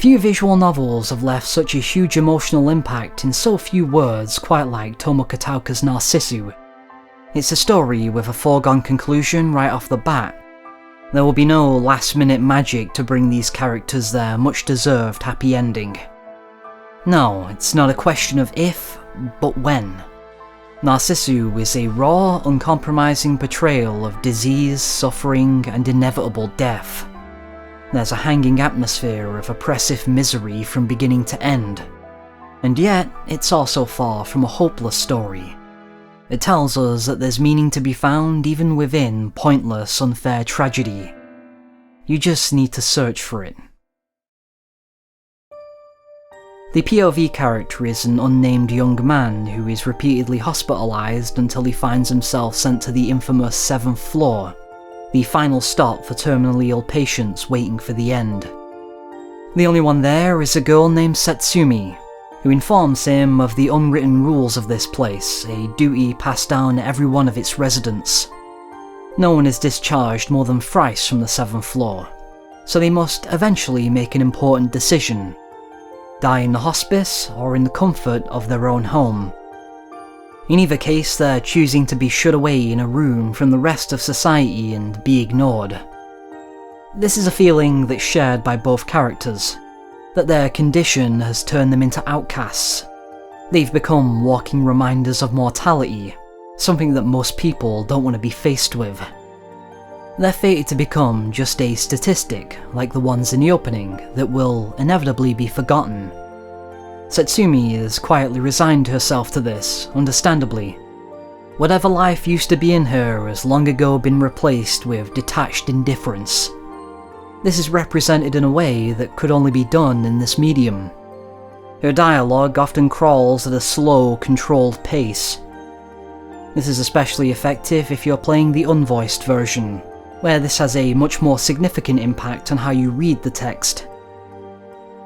Few visual novels have left such a huge emotional impact in so few words, quite like Tomokatauka's Narcissu. It's a story with a foregone conclusion right off the bat. There will be no last-minute magic to bring these characters their much-deserved happy ending. No, it's not a question of if, but when. Narcissu is a raw, uncompromising portrayal of disease, suffering, and inevitable death. There's a hanging atmosphere of oppressive misery from beginning to end. And yet, it's also far from a hopeless story. It tells us that there's meaning to be found even within pointless, unfair tragedy. You just need to search for it. The POV character is an unnamed young man who is repeatedly hospitalized until he finds himself sent to the infamous 7th floor, the final stop for terminally ill patients waiting for the end. The only one there is a girl named Setsumi, who informs him of the unwritten rules of this place, a duty passed down to every one of its residents. No one is discharged more than thrice from the 7th floor, so they must eventually make an important decision: die in the hospice or in the comfort of their own home. In either case, they're choosing to be shut away in a room from the rest of society and be ignored. This is a feeling that's shared by both characters, that their condition has turned them into outcasts. They've become walking reminders of mortality, something that most people don't want to be faced with. They're fated to become just a statistic, like the ones in the opening, that will inevitably be forgotten. Setsumi has quietly resigned herself to this, understandably. Whatever life used to be in her has long ago been replaced with detached indifference. This is represented in a way that could only be done in this medium. Her dialogue often crawls at a slow, controlled pace. This is especially effective if you're playing the unvoiced version, where this has a much more significant impact on how you read the text.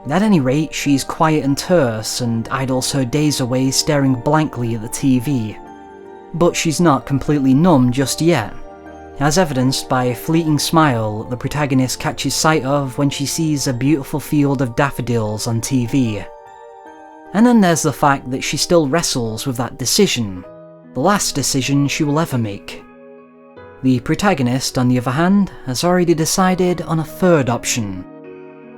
At any rate, she's quiet and terse and idles her days away staring blankly at the TV. But she's not completely numb just yet, as evidenced by a fleeting smile the protagonist catches sight of when she sees a beautiful field of daffodils on TV. And then there's the fact that she still wrestles with that decision, the last decision she will ever make. The protagonist, on the other hand, has already decided on a third option.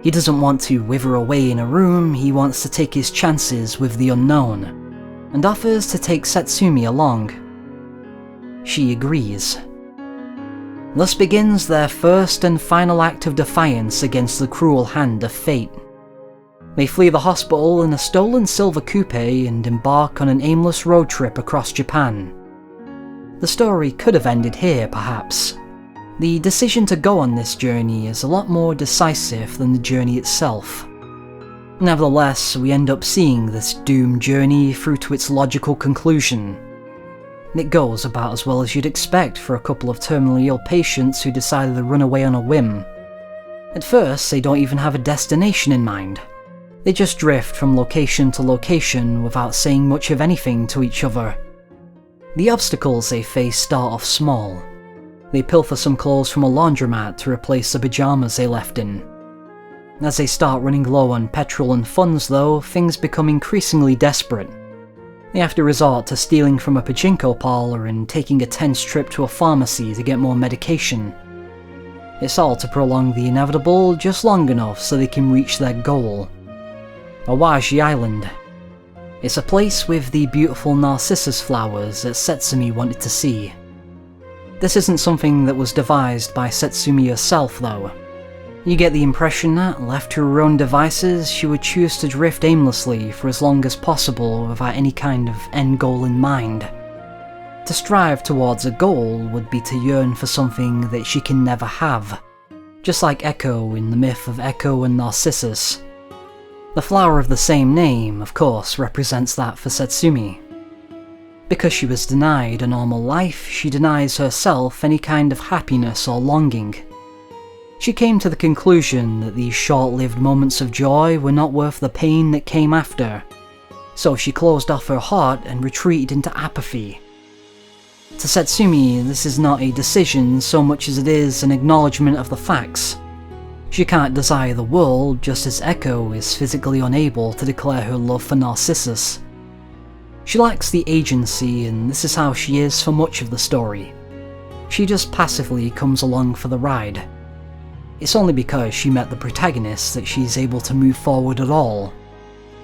He doesn't want to wither away in a room, he wants to take his chances with the unknown, and offers to take Setsumi along. She agrees. Thus begins their first and final act of defiance against the cruel hand of fate. They flee the hospital in a stolen silver coupe and embark on an aimless road trip across Japan. The story could have ended here, perhaps. The decision to go on this journey is a lot more decisive than the journey itself. Nevertheless, we end up seeing this doomed journey through to its logical conclusion. It goes about as well as you'd expect for a couple of terminally ill patients who decided to run away on a whim. At first, they don't even have a destination in mind. They just drift from location to location without saying much of anything to each other. The obstacles they face start off small. They pilfer some clothes from a laundromat to replace the pajamas they left in. As they start running low on petrol and funds though, things become increasingly desperate. They have to resort to stealing from a pachinko parlor and taking a tense trip to a pharmacy to get more medication. It's all to prolong the inevitable just long enough so they can reach their goal. Awaji Island. It's a place with the beautiful narcissus flowers that Setsumi wanted to see. This isn't something that was devised by Setsumi herself though. You get the impression that, left to her own devices, she would choose to drift aimlessly for as long as possible without any kind of end goal in mind. To strive towards a goal would be to yearn for something that she can never have, just like Echo in the myth of Echo and Narcissus. The flower of the same name, of course, represents that for Setsumi. Because she was denied a normal life, she denies herself any kind of happiness or longing. She came to the conclusion that these short-lived moments of joy were not worth the pain that came after, so she closed off her heart and retreated into apathy. To Setsumi, this is not a decision so much as it is an acknowledgement of the facts. She can't desire the world just as Echo is physically unable to declare her love for Narcissus. She lacks the agency, and this is how she is for much of the story. She just passively comes along for the ride. It's only because she met the protagonist that she's able to move forward at all.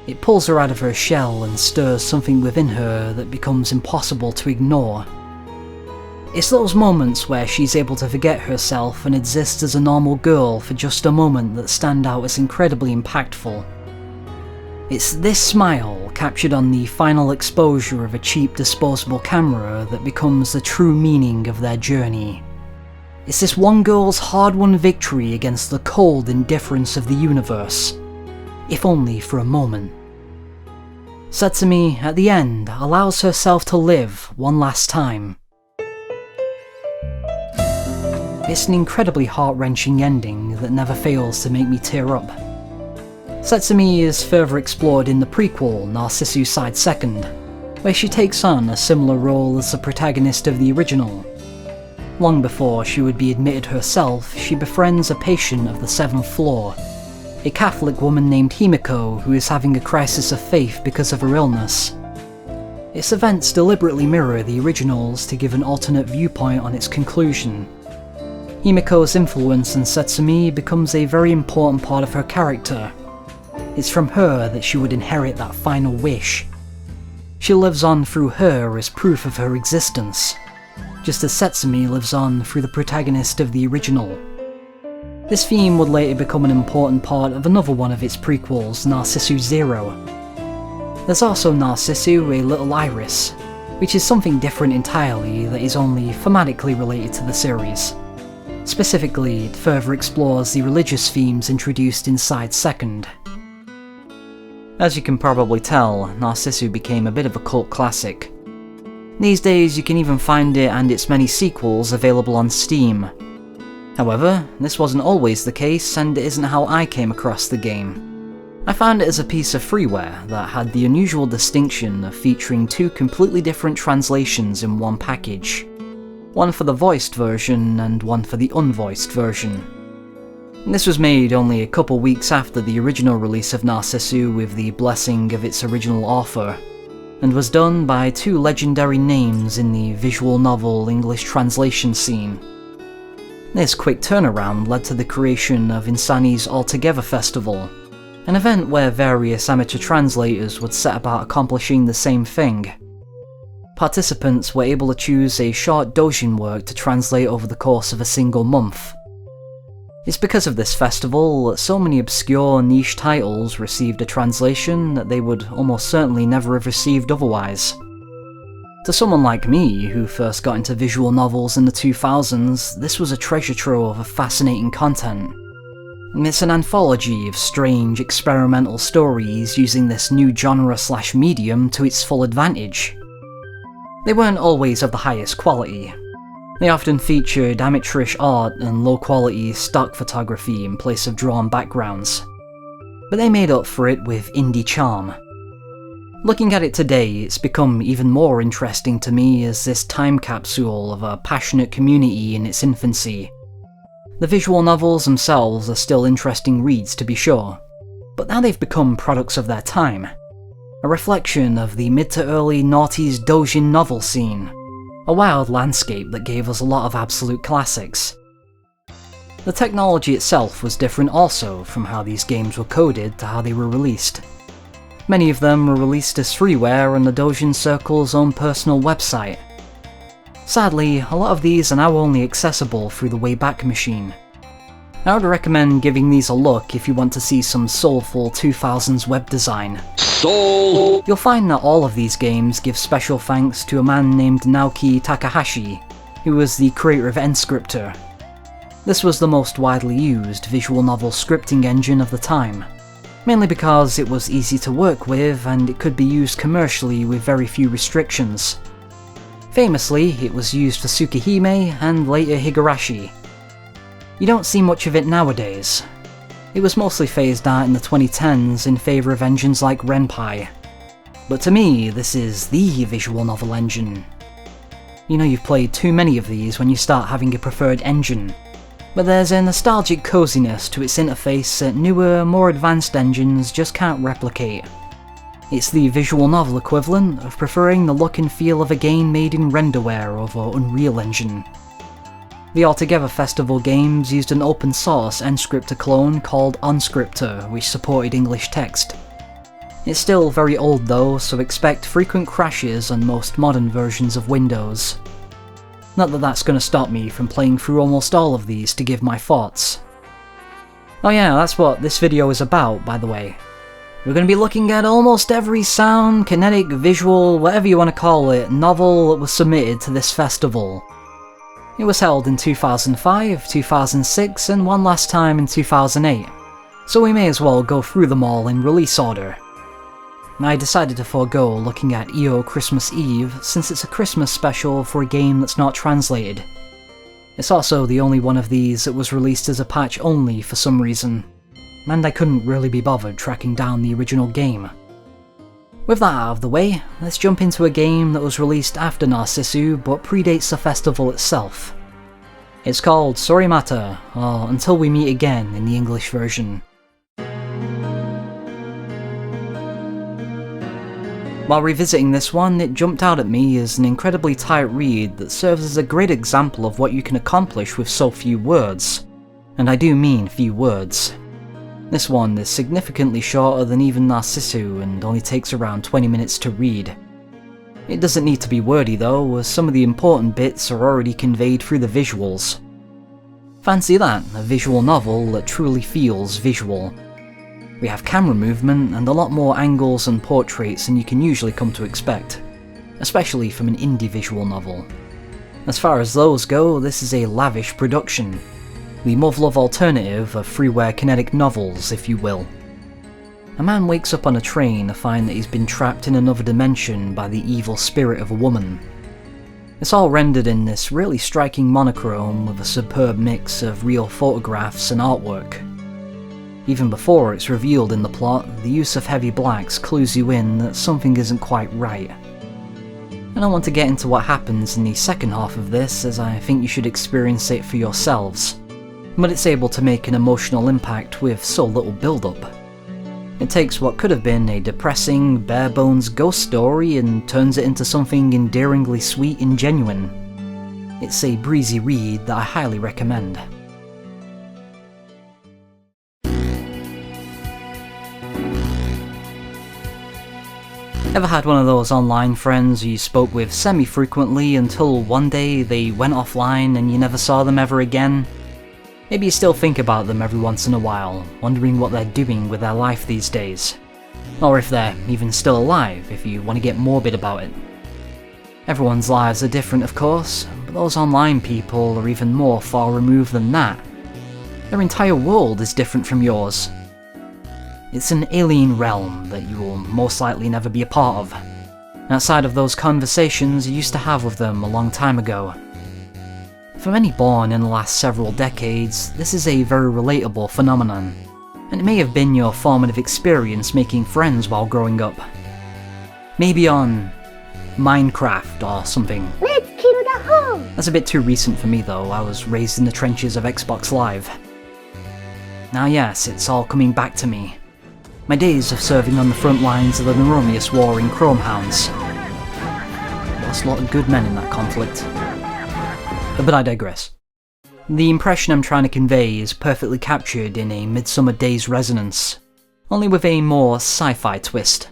It pulls her out of her shell and stirs something within her that becomes impossible to ignore. It's those moments where she's able to forget herself and exist as a normal girl for just a moment that stand out as incredibly impactful. It's this smile, captured on the final exposure of a cheap disposable camera, that becomes the true meaning of their journey. It's this one girl's hard-won victory against the cold indifference of the universe, if only for a moment. Setsumi, at the end, allows herself to live one last time. It's an incredibly heart-wrenching ending that never fails to make me tear up. Setsumi is further explored in the prequel, Narcissu Side Second, where she takes on a similar role as the protagonist of the original. Long before she would be admitted herself, she befriends a patient of the 7th floor, a Catholic woman named Himiko who is having a crisis of faith because of her illness. Its events deliberately mirror the originals to give an alternate viewpoint on its conclusion. Himiko's influence on Setsumi becomes a very important part of her character. It's from her that she would inherit that final wish. She lives on through her as proof of her existence, just as Setsumi lives on through the protagonist of the original. This theme would later become an important part of another one of its prequels, Narcissu Zero. There's also Narcissu, a Little Iris, which is something different entirely that is only thematically related to the series. Specifically, it further explores the religious themes introduced in Side Second. As you can probably tell, Narcissu became a bit of a cult classic. These days you can even find it and its many sequels available on Steam. However, this wasn't always the case, and it isn't how I came across the game. I found it as a piece of freeware that had the unusual distinction of featuring two completely different translations in one package. One for the voiced version and one for the unvoiced version. This was made only a couple weeks after the original release of Narcissu with the blessing of its original author, and was done by two legendary names in the visual novel English translation scene. This quick turnaround led to the creation of Insani's Altogether Festival, an event where various amateur translators would set about accomplishing the same thing. Participants were able to choose a short doujin work to translate over the course of a single month. It's because of this festival that so many obscure niche titles received a translation that they would almost certainly never have received otherwise. To someone like me, who first got into visual novels in the 2000s, this was a treasure trove of fascinating content. It's an anthology of strange, experimental stories using this new genre/medium to its full advantage. They weren't always of the highest quality. They often featured amateurish art and low-quality stock photography in place of drawn backgrounds. But they made up for it with indie charm. Looking at it today, it's become even more interesting to me as this time capsule of a passionate community in its infancy. The visual novels themselves are still interesting reads to be sure, but now they've become products of their time. A reflection of the mid to early noughties doujin novel scene. A wild landscape that gave us a lot of absolute classics. The technology itself was different also from how these games were coded to how they were released. Many of them were released as freeware on the Doujin Circle's own personal website. Sadly, a lot of these are now only accessible through the Wayback Machine. I would recommend giving these a look if you want to see some soulful 2000s web design. Soul! You'll find that all of these games give special thanks to a man named Naoki Takahashi, who was the creator of Enscriptor. This was the most widely used visual novel scripting engine of the time, mainly because it was easy to work with and it could be used commercially with very few restrictions. Famously, it was used for Tsukihime and later Higurashi. You don't see much of it nowadays. It was mostly phased out in the 2010s in favour of engines like Ren'Py. But to me, this is the visual novel engine. You know you've played too many of these when you start having a preferred engine. but there's a nostalgic coziness to its interface that newer, more advanced engines just can't replicate. It's the visual novel equivalent of preferring the look and feel of a game made in renderware over Unreal Engine. The Altogether Festival games used an open source Nscripter clone called Onscripter, which supported English text. It's still very old though, so expect frequent crashes on most modern versions of Windows. Not that that's going to stop me from playing through almost all of these to give my thoughts. Oh yeah, that's what this video is about, by the way. We're going to be looking at almost every sound, kinetic, visual, whatever you want to call it, novel that was submitted to this festival. It was held in 2005, 2006, and one last time in 2008, so we may as well go through them all in release order. I decided to forego looking at EO Christmas Eve since it's a Christmas special for a game that's not translated. It's also the only one of these that was released as a patch only for some reason, and I couldn't really be bothered tracking down the original game. With that out of the way, let's jump into a game that was released after Narcissu but predates the festival itself. It's called Sorimata, or Until We Meet Again in the English version. While revisiting this one, it jumped out at me as an incredibly tight read that serves as a great example of what you can accomplish with so few words. And I do mean few words. This one is significantly shorter than even Narcissu and only takes around 20 minutes to read. It doesn't need to be wordy though, as some of the important bits are already conveyed through the visuals. Fancy that, a visual novel that truly feels visual. We have camera movement and a lot more angles and portraits than you can usually come to expect, especially from an indie visual novel. As far as those go, this is a lavish production. The Muv-Luv alternative of freeware kinetic novels, if you will. A man wakes up on a train to find that he's been trapped in another dimension by the evil spirit of a woman. It's all rendered in this really striking monochrome with a superb mix of real photographs and artwork. Even before it's revealed in the plot, the use of heavy blacks clues you in that something isn't quite right. I don't want to get into what happens in the second half of this, as I think you should experience it for yourselves, but it's able to make an emotional impact with so little build-up. It takes what could have been a depressing, bare-bones ghost story and turns it into something endearingly sweet and genuine. It's a breezy read that I highly recommend. Ever had one of those online friends you spoke with semi-frequently until one day they went offline and you never saw them ever again? Maybe you still think about them every once in a while, wondering what they're doing with their life these days. Or if they're even still alive, if you want to get morbid about it. Everyone's lives are different of course, but those online people are even more far removed than that. Their entire world is different from yours. It's an alien realm that you will most likely never be a part of, outside of those conversations you used to have with them a long time ago. For many born in the last several decades, this is a very relatable phenomenon, and it may have been your formative experience making friends while growing up. Maybe on Minecraft or something. Let's kill the hole! That's a bit too recent for me though, I was raised in the trenches of Xbox Live. Now yes, it's all coming back to me. My days of serving on the front lines of the Neuromius War in Chromehounds. Lost a lot of good men in that conflict. But I digress. The impression I'm trying to convey is perfectly captured in a Midsummer Haze resonance, only with a more sci-fi twist.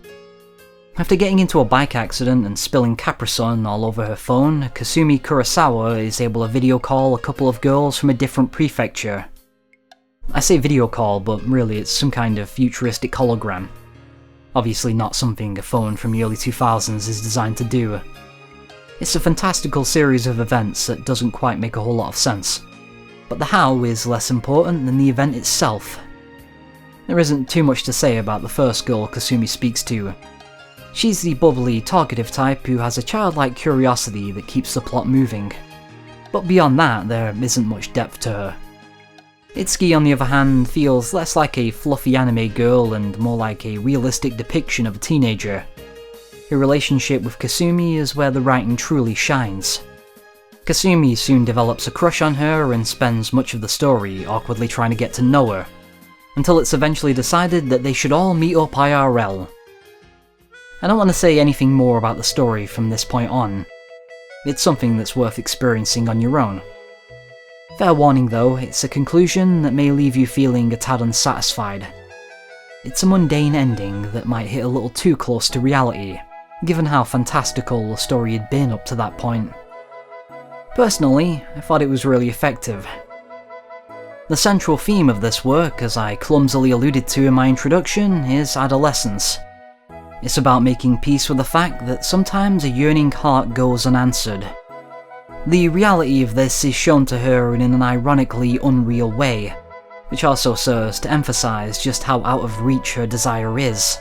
After getting into a bike accident and spilling Capri-Sun all over her phone, Kasumi Kurosawa is able to video call a couple of girls from a different prefecture. I say video call, but really it's some kind of futuristic hologram. Obviously not something a phone from the early 2000s is designed to do. It's a fantastical series of events that doesn't quite make a whole lot of sense, but the how is less important than the event itself. There isn't too much to say about the first girl Kasumi speaks to. She's the bubbly, talkative type who has a childlike curiosity that keeps the plot moving, but beyond that there isn't much depth to her. Itsuki, on the other hand, feels less like a fluffy anime girl and more like a realistic depiction of a teenager. Her relationship with Kasumi is where the writing truly shines. Kasumi soon develops a crush on her and spends much of the story awkwardly trying to get to know her, until it's eventually decided that they should all meet up IRL. I don't want to say anything more about the story from this point on. It's something that's worth experiencing on your own. Fair warning though, it's a conclusion that may leave you feeling a tad unsatisfied. It's a mundane ending that might hit a little too close to reality, given how fantastical the story had been up to that point. Personally, I thought it was really effective. The central theme of this work, as I clumsily alluded to in my introduction, is adolescence. It's about making peace with the fact that sometimes a yearning heart goes unanswered. The reality of this is shown to her in an ironically unreal way, which also serves to emphasize just how out of reach her desire is.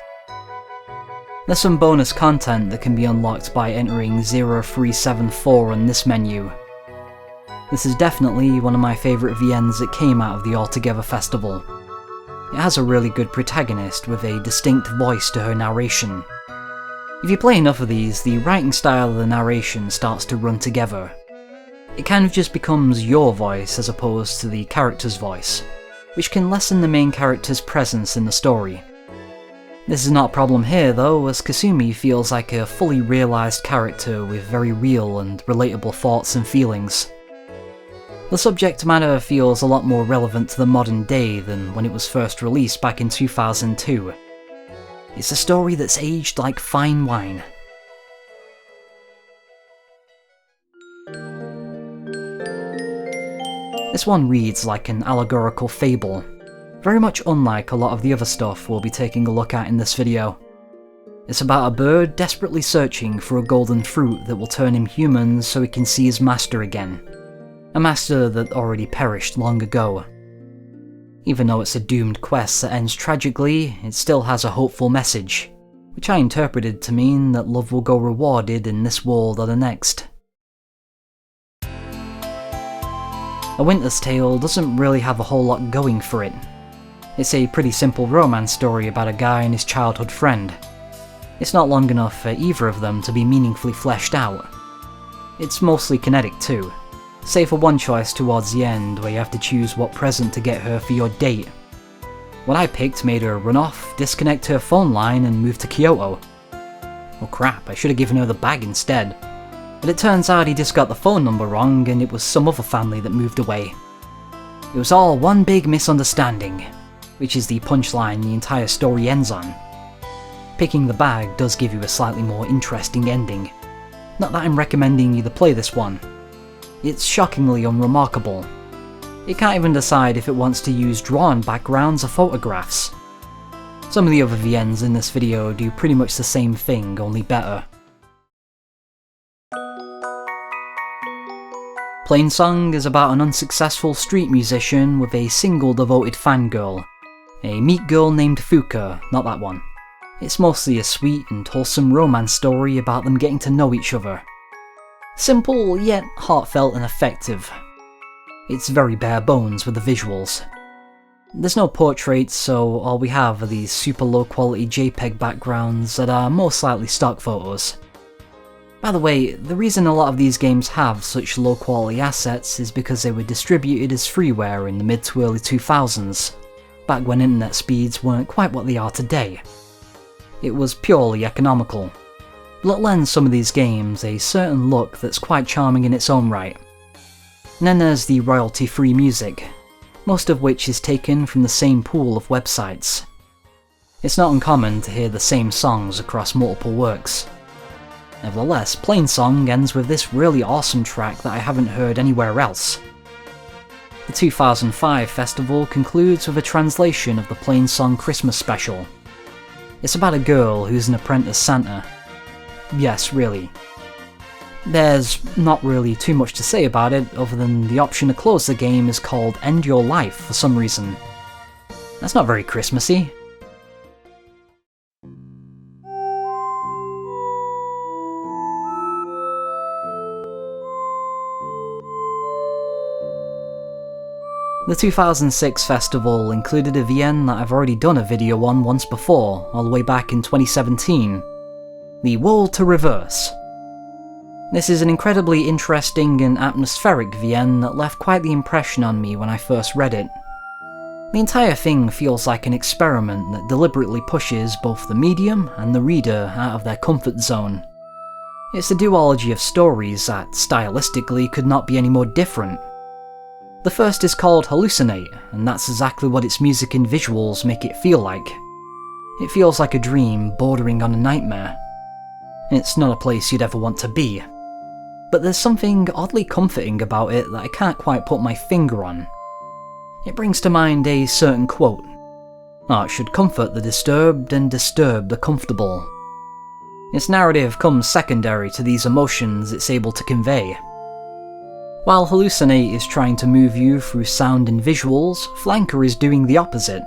There's some bonus content that can be unlocked by entering 0374 on this menu. This is definitely one of my favourite VNs that came out of the Altogether Festival. It has a really good protagonist with a distinct voice to her narration. If you play enough of these, the writing style of the narration starts to run together. It kind of just becomes your voice as opposed to the character's voice, which can lessen the main character's presence in the story. This is not a problem here though, as Kasumi feels like a fully realised character with very real and relatable thoughts and feelings. The subject matter feels a lot more relevant to the modern day than when it was first released back in 2002. It's a story that's aged like fine wine. This one reads like an allegorical fable, very much unlike a lot of the other stuff we'll be taking a look at in this video. It's about a bird desperately searching for a golden fruit that will turn him human so he can see his master again. A master that already perished long ago. Even though it's a doomed quest that ends tragically, it still has a hopeful message, which I interpreted to mean that love will go rewarded in this world or the next. A Winter's Tale doesn't really have a whole lot going for it. It's a pretty simple romance story about a guy and his childhood friend. It's not long enough for either of them to be meaningfully fleshed out. It's mostly kinetic too, save for one choice towards the end where you have to choose what present to get her for your date. What I picked made her run off, disconnect her phone line and move to Kyoto. Oh crap, I should have given her the bag instead. But it turns out he just got the phone number wrong and it was some other family that moved away. It was all one big misunderstanding, which is the punchline the entire story ends on. Picking the bag does give you a slightly more interesting ending. Not that I'm recommending you to play this one. It's shockingly unremarkable. It can't even decide if it wants to use drawn backgrounds or photographs. Some of the other VNs in this video do pretty much the same thing, only better. Plainsong is about an unsuccessful street musician with a single devoted fangirl. A meat girl named Fuka, not that one. It's mostly a sweet and wholesome romance story about them getting to know each other. Simple, yet heartfelt and effective. It's very bare bones with the visuals. There's no portraits, so all we have are these super low quality JPEG backgrounds that are most likely stock photos. By the way, the reason a lot of these games have such low quality assets is because they were distributed as freeware in the mid to early 2000s, back when internet speeds weren't quite what they are today. It was purely economical. But it lends some of these games a certain look that's quite charming in its own right. And then there's the royalty-free music, most of which is taken from the same pool of websites. It's not uncommon to hear the same songs across multiple works. Nevertheless, Plainsong ends with this really awesome track that I haven't heard anywhere else. The 2005 festival concludes with a translation of the Plainsong Christmas special. It's about a girl who's an apprentice Santa. Yes, really. There's not really too much to say about it, other than the option to close the game is called End Your Life for some reason. That's not very Christmassy. The 2006 festival included a VN that I've already done a video on once before, all the way back in 2017. The World to Reverse. This is an incredibly interesting and atmospheric VN that left quite the impression on me when I first read it. The entire thing feels like an experiment that deliberately pushes both the medium and the reader out of their comfort zone. It's a duology of stories that, stylistically, could not be any more different. The first is called Hallucinate, and that's exactly what its music and visuals make it feel like. It feels like a dream bordering on a nightmare. It's not a place you'd ever want to be. But there's something oddly comforting about it that I can't quite put my finger on. It brings to mind a certain quote: "Art should comfort the disturbed and disturb the comfortable." Its narrative comes secondary to these emotions it's able to convey. While Hallucinate is trying to move you through sound and visuals, Flanker is doing the opposite.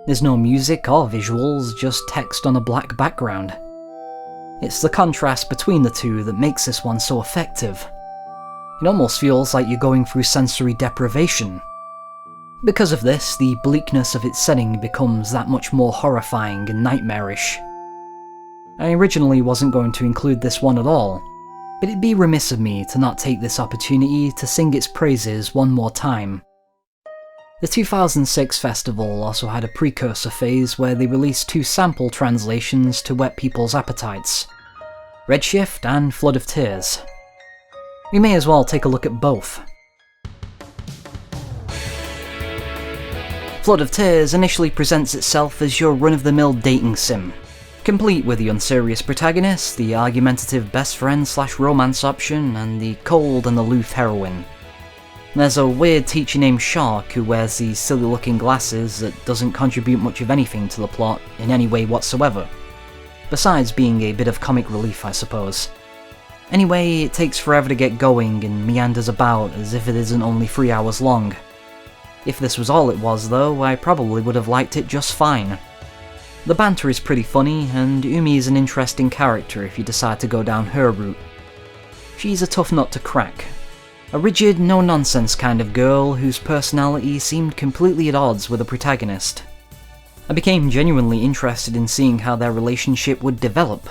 There's no music or visuals, just text on a black background. It's the contrast between the two that makes this one so effective. It almost feels like you're going through sensory deprivation. Because of this, the bleakness of its setting becomes that much more horrifying and nightmarish. I originally wasn't going to include this one at all, but it'd be remiss of me to not take this opportunity to sing its praises one more time. The 2006 festival also had a precursor phase where they released 2 sample translations to whet people's appetites: Redshift and Flood of Tears. We may as well take a look at both. Flood of Tears initially presents itself as your run-of-the-mill dating sim, complete with the unserious protagonist, the argumentative best friend/romance option, and the cold and aloof heroine. There's a weird teacher named Shark who wears these silly-looking glasses that doesn't contribute much of anything to the plot in any way whatsoever, besides being a bit of comic relief, I suppose. Anyway, it takes forever to get going and meanders about as if it isn't only 3 hours long. If this was all it was though, I probably would have liked it just fine. The banter is pretty funny, and Umi is an interesting character if you decide to go down her route. She's a tough nut to crack. A rigid, no-nonsense kind of girl whose personality seemed completely at odds with the protagonist. I became genuinely interested in seeing how their relationship would develop.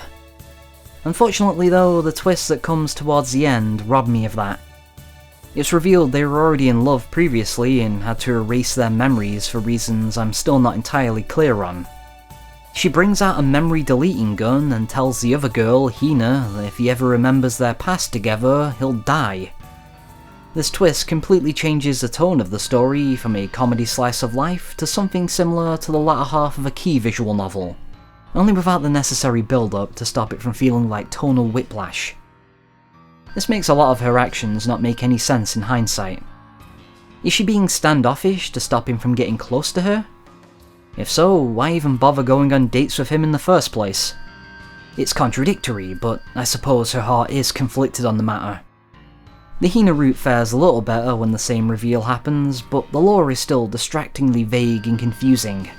Unfortunately though, the twist that comes towards the end robbed me of that. It's revealed they were already in love previously and had to erase their memories for reasons I'm still not entirely clear on. She brings out a memory deleting gun and tells the other girl, Hina, that if he ever remembers their past together, he'll die. This twist completely changes the tone of the story from a comedy slice of life to something similar to the latter half of a key visual novel, only without the necessary build-up to stop it from feeling like tonal whiplash. This makes a lot of her actions not make any sense in hindsight. Is she being standoffish to stop him from getting close to her? If so, why even bother going on dates with him in the first place? It's contradictory, but I suppose her heart is conflicted on the matter. The Hina route fares a little better when the same reveal happens, but the lore is still distractingly vague and confusing,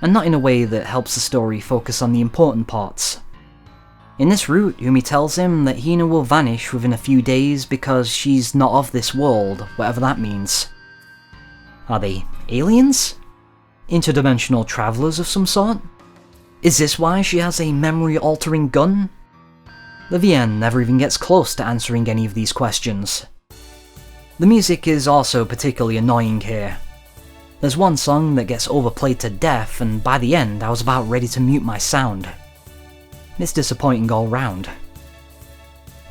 and not in a way that helps the story focus on the important parts. In this route, Umi tells him that Hina will vanish within a few days because she's not of this world, whatever that means. Are they aliens? Interdimensional travelers of some sort? Is this why she has a memory-altering gun? The VN never even gets close to answering any of these questions. The music is also particularly annoying here. There's one song that gets overplayed to death, and by the end I was about ready to mute my sound. It's disappointing all round.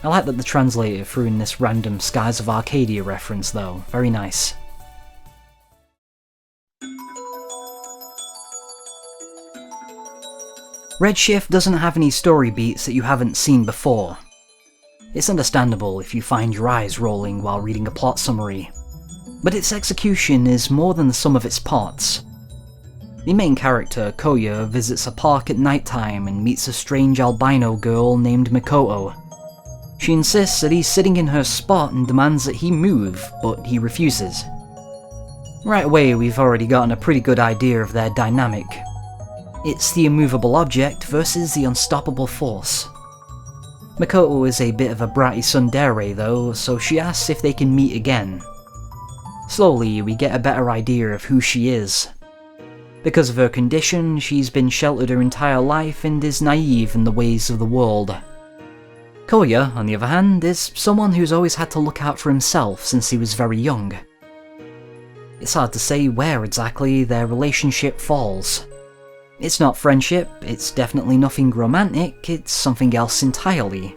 I like that the translator threw in this random Skies of Arcadia reference though, very nice. Redshift doesn't have any story beats that you haven't seen before. It's understandable if you find your eyes rolling while reading a plot summary, but its execution is more than the sum of its parts. The main character, Koya, visits a park at nighttime and meets a strange albino girl named Mikoto. She insists that he's sitting in her spot and demands that he move, but he refuses. Right away, we've already gotten a pretty good idea of their dynamic. It's the immovable object versus the unstoppable force. Mikoto is a bit of a bratty tsundere though, so she asks if they can meet again. Slowly, we get a better idea of who she is. Because of her condition, she's been sheltered her entire life and is naive in the ways of the world. Koya, on the other hand, is someone who's always had to look out for himself since he was very young. It's hard to say where exactly their relationship falls. It's not friendship, it's definitely nothing romantic, it's something else entirely.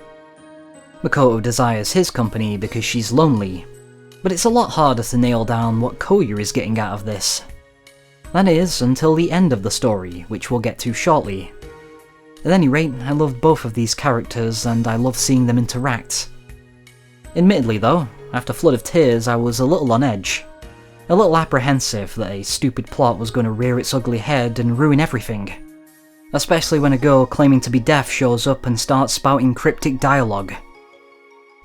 Makoto desires his company because she's lonely, but it's a lot harder to nail down what Koya is getting out of this. That is, until the end of the story, which we'll get to shortly. At any rate, I love both of these characters, and I love seeing them interact. Admittedly though, after Flood of Tears I was a little on edge. A little apprehensive that a stupid plot was going to rear its ugly head and ruin everything. Especially when a girl claiming to be deaf shows up and starts spouting cryptic dialogue.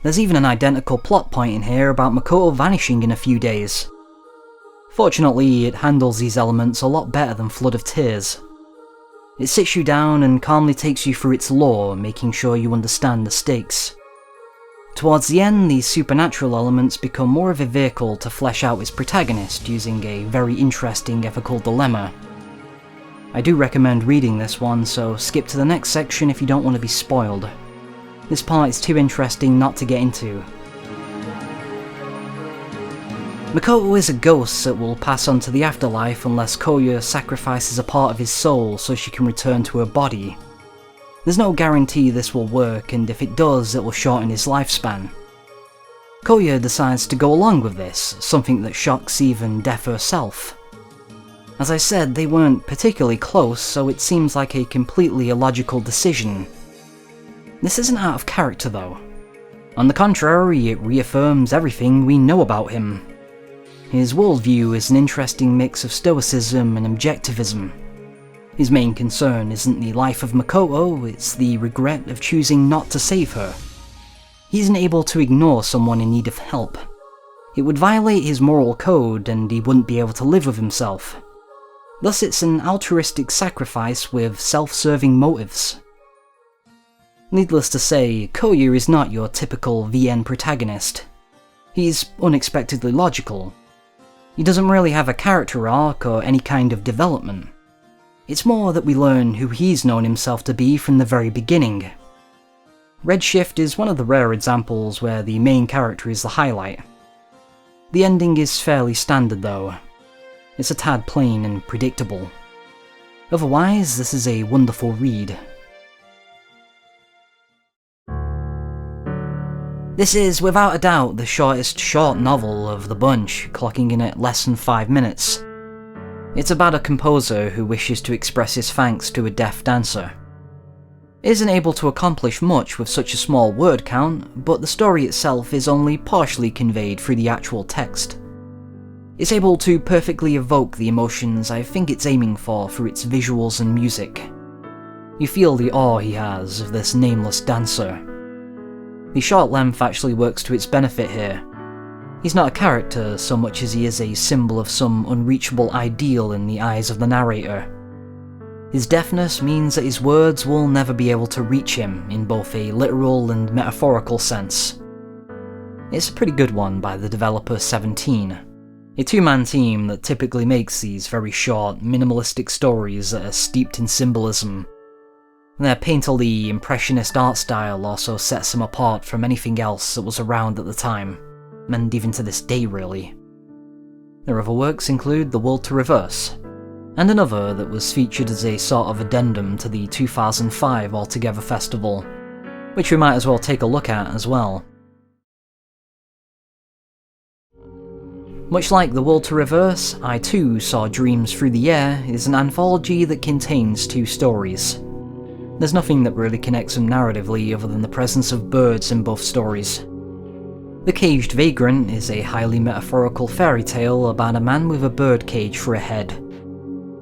There's even an identical plot point in here about Makoto vanishing in a few days. Fortunately, it handles these elements a lot better than Flood of Tears. It sits you down and calmly takes you through its lore, making sure you understand the stakes. Towards the end, these supernatural elements become more of a vehicle to flesh out its protagonist using a very interesting ethical dilemma. I do recommend reading this one, so skip to the next section if you don't want to be spoiled. This part is too interesting not to get into. Makoto is a ghost that will pass on to the afterlife unless Koya sacrifices a part of his soul so she can return to her body. There's no guarantee this will work, and if it does, it will shorten his lifespan. Koya decides to go along with this, something that shocks even Death herself. As I said, they weren't particularly close, so it seems like a completely illogical decision. This isn't out of character though. On the contrary, it reaffirms everything we know about him. His worldview is an interesting mix of stoicism and objectivism. His main concern isn't the life of Makoto, it's the regret of choosing not to save her. He isn't able to ignore someone in need of help. It would violate his moral code and he wouldn't be able to live with himself. Thus it's an altruistic sacrifice with self-serving motives. Needless to say, Koya is not your typical VN protagonist. He's unexpectedly logical. He doesn't really have a character arc or any kind of development. It's more that we learn who he's known himself to be from the very beginning. Redshift is one of the rare examples where the main character is the highlight. The ending is fairly standard though. It's a tad plain and predictable. Otherwise, this is a wonderful read. This is without a doubt the shortest short novel of the bunch, clocking in at less than 5 minutes. It's about a composer who wishes to express his thanks to a deaf dancer. It isn't able to accomplish much with such a small word count, but the story itself is only partially conveyed through the actual text. It's able to perfectly evoke the emotions I think it's aiming for through its visuals and music. You feel the awe he has of this nameless dancer. The short length actually works to its benefit here. He's not a character so much as he is a symbol of some unreachable ideal in the eyes of the narrator. His deafness means that his words will never be able to reach him in both a literal and metaphorical sense. It's a pretty good one by the developer 17, a two-man team that typically makes these very short, minimalistic stories that are steeped in symbolism. Their painterly, impressionist art style also sets them apart from anything else that was around at the time, and even to this day really. Their other works include The World to Reverse, and another that was featured as a sort of addendum to the 2005 Altogether Festival, which we might as well take a look at as well. Much like The World to Reverse, I Too Saw Dreams Through the Air is an anthology that contains two stories. There's nothing that really connects them narratively other than the presence of birds in both stories. The Caged Vagrant is a highly metaphorical fairy tale about a man with a bird cage for a head.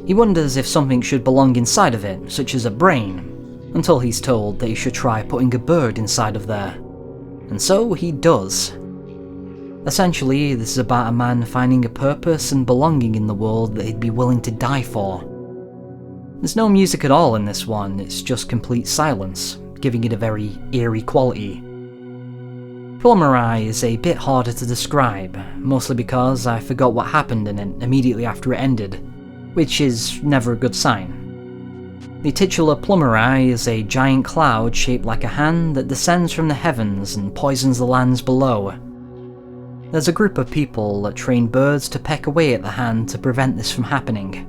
He wonders if something should belong inside of it, such as a brain, until he's told that he should try putting a bird inside of there. And so he does. Essentially, this is about a man finding a purpose and belonging in the world that he'd be willing to die for. There's no music at all in this one, it's just complete silence, giving it a very eerie quality. Plummerai is a bit harder to describe, mostly because I forgot what happened in it immediately after it ended, which is never a good sign. The titular plumber eye is a giant cloud shaped like a hand that descends from the heavens and poisons the lands below. There's a group of people that train birds to peck away at the hand to prevent this from happening.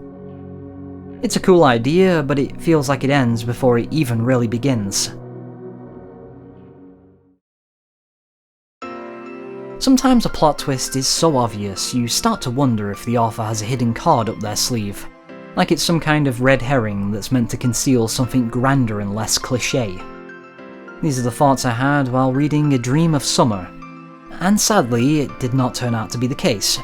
It's a cool idea, but it feels like it ends before it even really begins. Sometimes a plot twist is so obvious, you start to wonder if the author has a hidden card up their sleeve, like it's some kind of red herring that's meant to conceal something grander and less cliché. These are the thoughts I had while reading A Dream of Summer, and sadly, it did not turn out to be the case.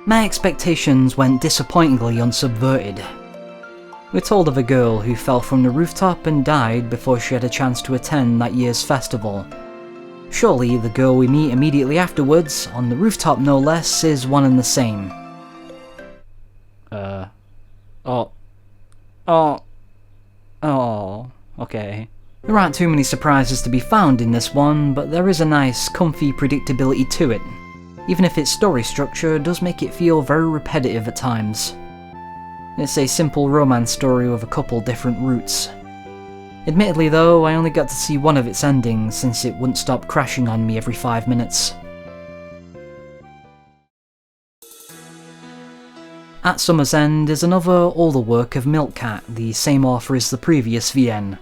My expectations went disappointingly unsubverted. We're told of a girl who fell from the rooftop and died before she had a chance to attend that year's festival. Surely the girl we meet immediately afterwards, on the rooftop no less, is one and the same. Okay. There aren't too many surprises to be found in this one, but there is a nice, comfy predictability to it, even if its story structure does make it feel very repetitive at times. It's a simple romance story with a couple different routes. Admittedly though, I only got to see one of its endings since it wouldn't stop crashing on me every 5 minutes. At Summer's End is another older work of Milkcat, the same author as the previous VN.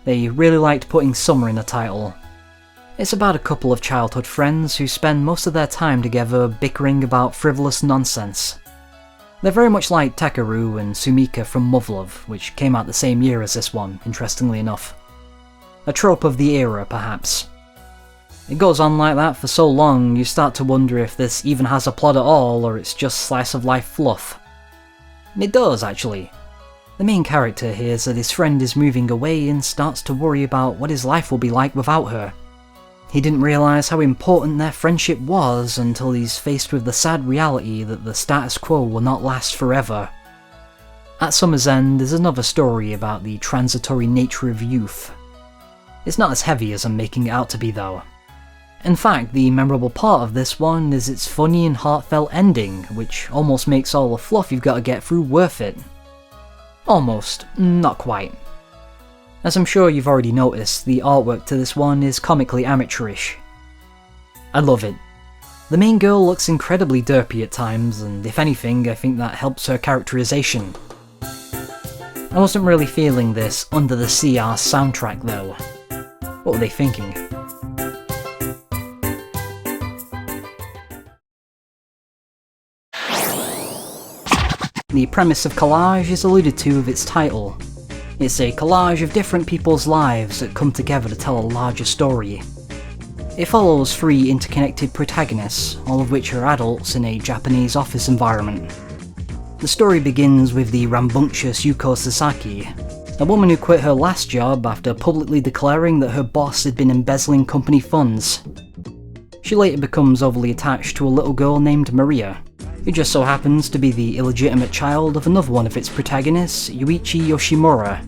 They really liked putting summer in the title. It's about a couple of childhood friends who spend most of their time together bickering about frivolous nonsense. They're very much like Takeru and Sumika from Muv-Luv, which came out the same year as this one, interestingly enough. A trope of the era, perhaps. It goes on like that for so long, you start to wonder if this even has a plot at all, or it's just slice-of-life fluff. It does, actually. The main character hears that his friend is moving away and starts to worry about what his life will be like without her. He didn't realise how important their friendship was until he's faced with the sad reality that the status quo will not last forever. At Summer's End is another story about the transitory nature of youth. It's not as heavy as I'm making it out to be though. In fact, the memorable part of this one is its funny and heartfelt ending, which almost makes all the fluff you've got to get through worth it. Almost, not quite. As I'm sure you've already noticed, the artwork to this one is comically amateurish. I love it. The main girl looks incredibly derpy at times, and if anything, I think that helps her characterization. I wasn't really feeling this Under the Sea ass soundtrack though. What were they thinking? The premise of Collage is alluded to with its title. It's a collage of different people's lives that come together to tell a larger story. It follows 3 interconnected protagonists, all of which are adults in a Japanese office environment. The story begins with the rambunctious Yuko Sasaki, a woman who quit her last job after publicly declaring that her boss had been embezzling company funds. She later becomes overly attached to a little girl named Maria, who just so happens to be the illegitimate child of another one of its protagonists, Yuichi Yoshimura.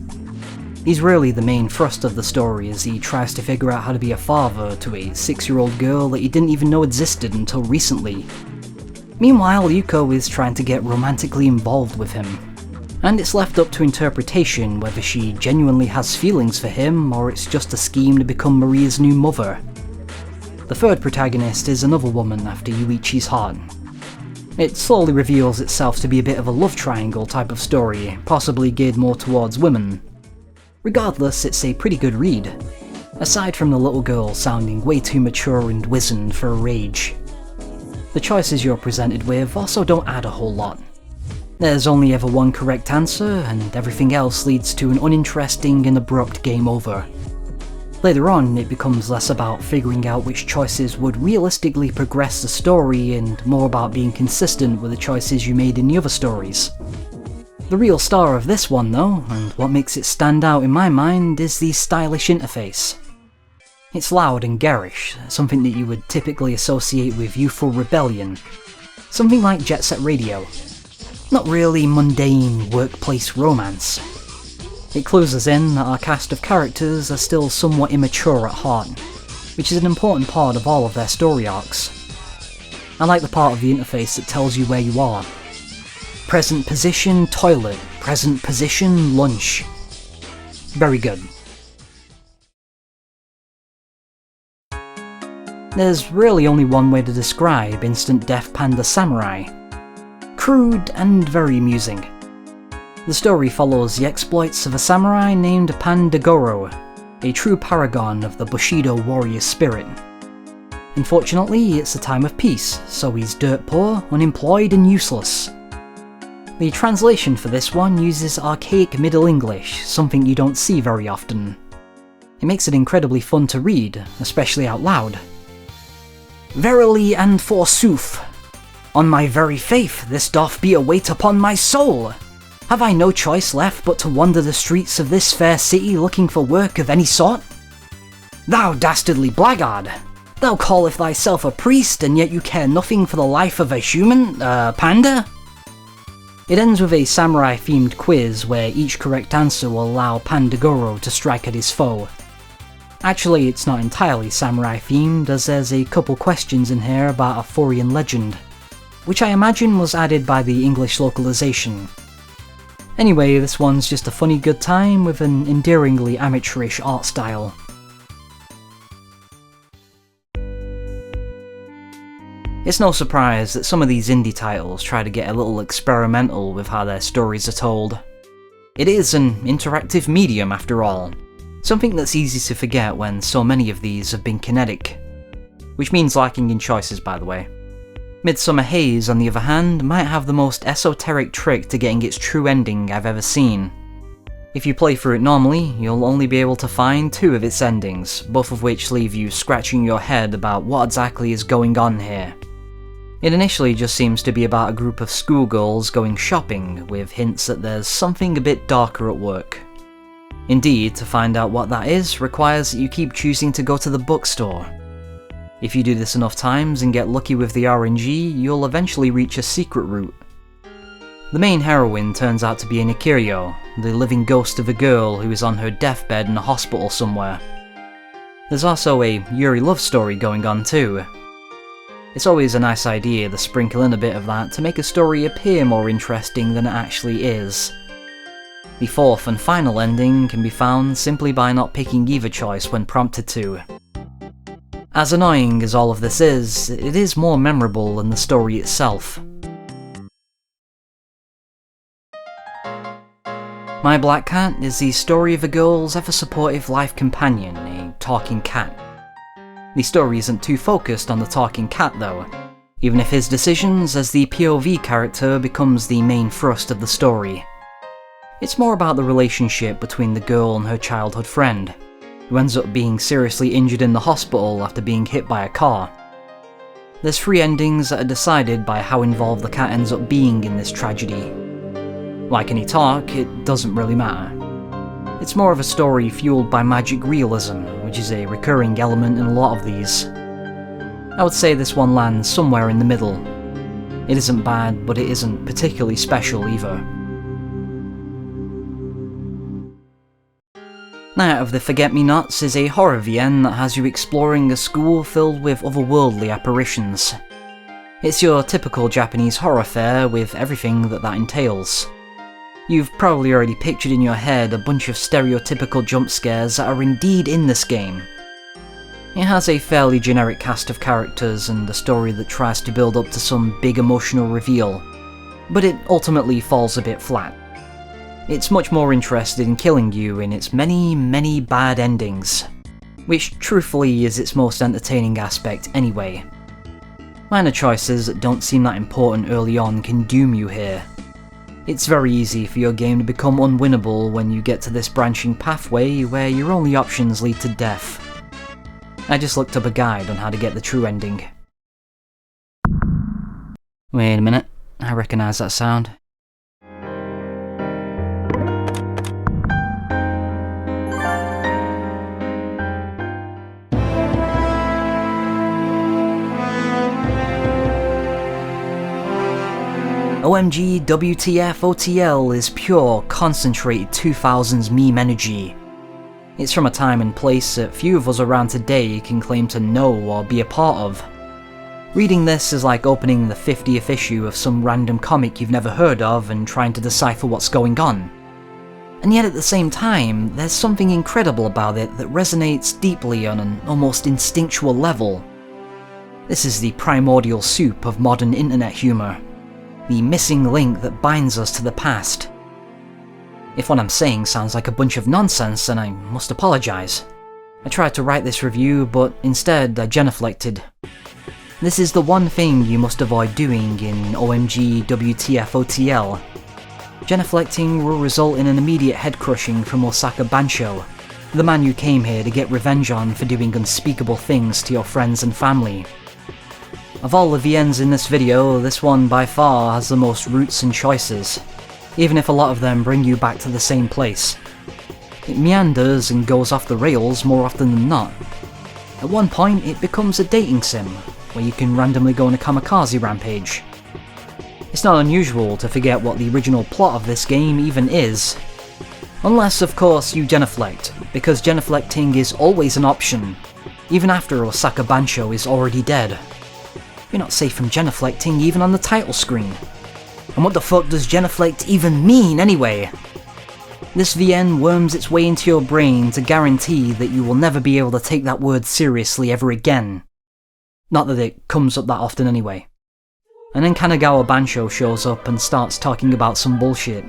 He's really the main thrust of the story as he tries to figure out how to be a father to a 6-year-old girl that he didn't even know existed until recently. Meanwhile, Yuko is trying to get romantically involved with him, and it's left up to interpretation whether she genuinely has feelings for him or it's just a scheme to become Maria's new mother. The third protagonist is another woman after Yuichi's heart. It slowly reveals itself to be a bit of a love triangle type of story, possibly geared more towards women. Regardless, it's a pretty good read, aside from the little girl sounding way too mature and wizened for her age. The choices you're presented with also don't add a whole lot. There's only ever one correct answer, and everything else leads to an uninteresting and abrupt game over. Later on, it becomes less about figuring out which choices would realistically progress the story and more about being consistent with the choices you made in the other stories. The real star of this one though, and what makes it stand out in my mind, is the stylish interface. It's loud and garish, something that you would typically associate with youthful rebellion. Something like Jet Set Radio. Not really mundane workplace romance. It clues us in that our cast of characters are still somewhat immature at heart, which is an important part of all of their story arcs. I like the part of the interface that tells you where you are. Present position, toilet. Present position, lunch. very good. There's really only one way to describe Instant Death Panda Samurai. Crude and very amusing. The story follows the exploits of a samurai named Panda, a true paragon of the Bushido warrior spirit. Unfortunately, it's a time of peace, so he's dirt poor, unemployed and useless. The translation for this one uses archaic Middle English, something you don't see very often. It makes it incredibly fun to read, especially out loud. Verily and forsooth, on my very faith this doth be a weight upon my soul. Have I no choice left but to wander the streets of this fair city looking for work of any sort? Thou dastardly blackguard! Thou callest thyself a priest, and yet you care nothing for the life of a human, panda? It ends with a samurai-themed quiz where each correct answer will allow Panda to strike at his foe. Actually, it's not entirely samurai-themed, as there's a couple questions in here about a Arthurian legend, which I imagine was added by the English localization. Anyway, this one's just a funny good time with an endearingly amateurish art style. It's no surprise that some of these indie titles try to get a little experimental with how their stories are told. It is an interactive medium after all, something that's easy to forget when so many of these have been kinetic. Which means lacking in choices, by the way. Midsummer Haze, on the other hand, might have the most esoteric trick to getting its true ending I've ever seen. If you play through it normally, you'll only be able to find 2 of its endings, both of which leave you scratching your head about what exactly is going on here. It initially just seems to be about a group of schoolgirls going shopping, with hints that there's something a bit darker at work. Indeed, to find out what that is requires that you keep choosing to go to the bookstore. If you do this enough times and get lucky with the RNG, you'll eventually reach a secret route. The main heroine turns out to be an Ikiryo, the living ghost of a girl who is on her deathbed in a hospital somewhere. There's also a Yuri love story going on too. It's always a nice idea to sprinkle in a bit of that to make a story appear more interesting than it actually is. The 4th and final ending can be found simply by not picking either choice when prompted to. As annoying as all of this is, it is more memorable than the story itself. My Black Cat is the story of a girl's ever-supportive life companion, a talking cat. The story isn't too focused on the talking cat though, even if his decisions as the POV character becomes the main thrust of the story. It's more about the relationship between the girl and her childhood friend, who ends up being seriously injured in the hospital after being hit by a car. There's 3 endings that are decided by how involved the cat ends up being in this tragedy. Like any talk, it doesn't really matter. It's more of a story fueled by magic realism, which is a recurring element in a lot of these. I would say this one lands somewhere in the middle. It isn't bad, but it isn't particularly special either. Night of the Forget-Me-Nots is a horror VN that has you exploring a school filled with otherworldly apparitions. It's your typical Japanese horror fare with everything that entails. You've probably already pictured in your head a bunch of stereotypical jump scares that are indeed in this game. It has a fairly generic cast of characters and a story that tries to build up to some big emotional reveal, but it ultimately falls a bit flat. It's much more interested in killing you in its many bad endings, which truthfully is its most entertaining aspect anyway. Minor choices that don't seem that important early on can doom you here. It's very easy for your game to become unwinnable when you get to this branching pathway where your only options lead to death. I just looked up a guide on how to get the true ending. Wait a minute, I recognise that sound. OMGWTFOTL is pure, concentrated 2000s meme energy. It's from a time and place that few of us around today can claim to know or be a part of. Reading this is like opening the 50th issue of some random comic you've never heard of and trying to decipher what's going on. And yet at the same time, there's something incredible about it that resonates deeply on an almost instinctual level. This is the primordial soup of modern internet humour, the missing link that binds us to the past. If what I'm saying sounds like a bunch of nonsense, then I must apologise. I tried to write this review, but instead I genuflected. This is the one thing you must avoid doing in OMGWTFOTL. Genuflecting will result in an immediate head crushing from Osaka Bancho, the man you came here to get revenge on for doing unspeakable things to your friends and family. Of all the VNs in this video, this one by far has the most roots and choices, even if a lot of them bring you back to the same place. It meanders and goes off the rails more often than not. At one point it becomes a dating sim, where you can randomly go on a kamikaze rampage. It's not unusual to forget what the original plot of this game even is. Unless, of course, you genuflect, because genuflecting is always an option, even after Osaka Bancho is already dead. You're not safe from genuflecting even on the title screen. And what the fuck does genuflect even mean anyway? This VN worms its way into your brain to guarantee that you will never be able to take that word seriously ever again. Not that it comes up that often anyway. And then Kanagawa Bancho shows up and starts talking about some bullshit.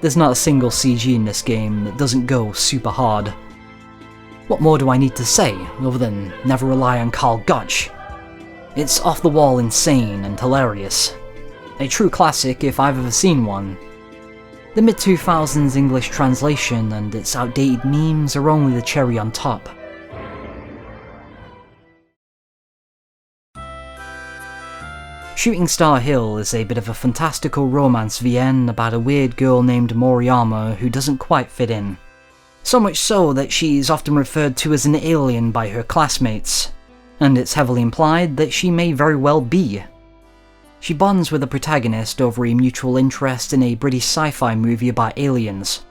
There's not a single CG in this game that doesn't go super hard. What more do I need to say, other than never rely on Karl Gotch? It's off the wall insane and hilarious. A true classic if I've ever seen one. The mid-2000s English translation and its outdated memes are only the cherry on top. Shooting Star Hill is a bit of a fantastical romance VN about a weird girl named Moriyama who doesn't quite fit in. So much so that she is often referred to as an alien by her classmates, and it's heavily implied that she may very well be. She bonds with the protagonist over a mutual interest in a British sci-fi movie about aliens,